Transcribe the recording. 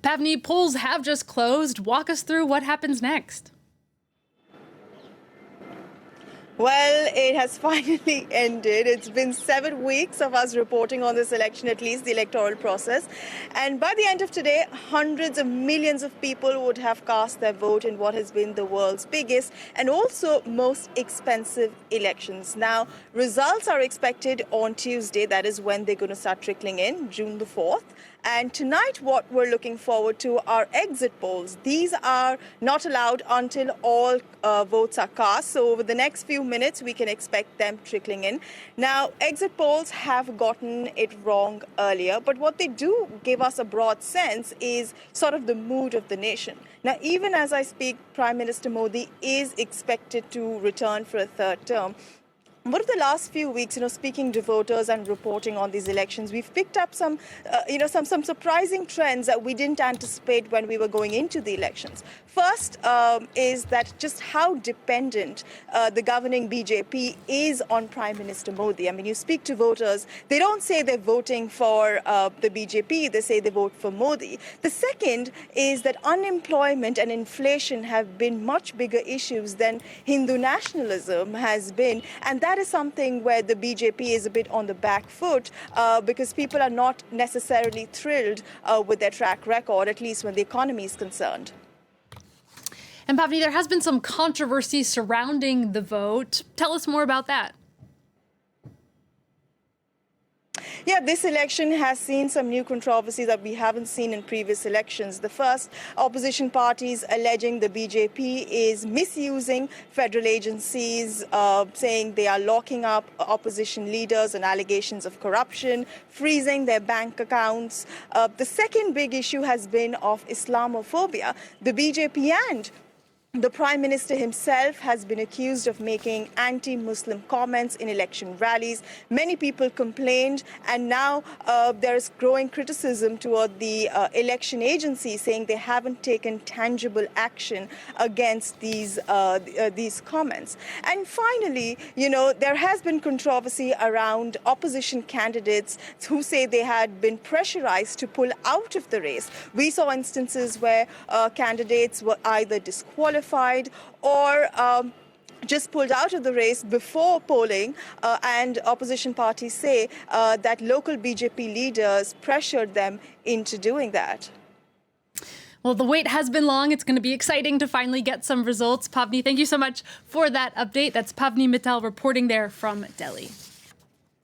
Pavni, polls have just closed. Walk us through what happens next. Well, it has finally ended. It's been 7 weeks of us reporting on this election, at least the electoral process. And by the end of today, hundreds of millions of people would have cast their vote in what has been the world's biggest and also most expensive elections. Now, results are expected on Tuesday. That is when they're going to start trickling in, June the 4th. And tonight, what we're looking forward to are exit polls. These are not allowed until all votes are cast. So over the next few minutes, we can expect them trickling in. Now, exit polls have gotten it wrong earlier, but what they do give us a broad sense is sort of the mood of the nation. Now, even as I speak, Prime Minister Modi is expected to return for a third term. What of the last few weeks, speaking to voters and reporting on these elections, we've picked up some surprising trends that we didn't anticipate when we were going into the elections. First is that just how dependent the governing BJP is on Prime Minister Modi. I mean, you speak to voters, they don't say they're voting for the BJP, they say they vote for Modi. The second is that unemployment and inflation have been much bigger issues than Hindu nationalism has been, and that is something where the BJP is a bit on the back foot because people are not necessarily thrilled with their track record, at least when the economy is concerned. And Pavni, there has been some controversy surrounding the vote. Tell us more about that. Yeah, this election has seen some new controversy that we haven't seen in previous elections. The first, opposition parties alleging the BJP is misusing federal agencies, saying they are locking up opposition leaders on allegations of corruption, freezing their bank accounts. The second big issue has been of Islamophobia. The BJP and the Prime Minister himself has been accused of making anti-Muslim comments in election rallies. Many people complained, and now there is growing criticism toward the election agency, saying they haven't taken tangible action against these comments. And finally, there has been controversy around opposition candidates who say they had been pressurized to pull out of the race. We saw instances where candidates were either disqualified or just pulled out of the race before polling, and opposition parties say that local BJP leaders pressured them into doing that. Well, the wait has been long. It's going to be exciting to finally get some results. Pavni, thank you so much for that update. That's Pavni Mittal reporting there from Delhi.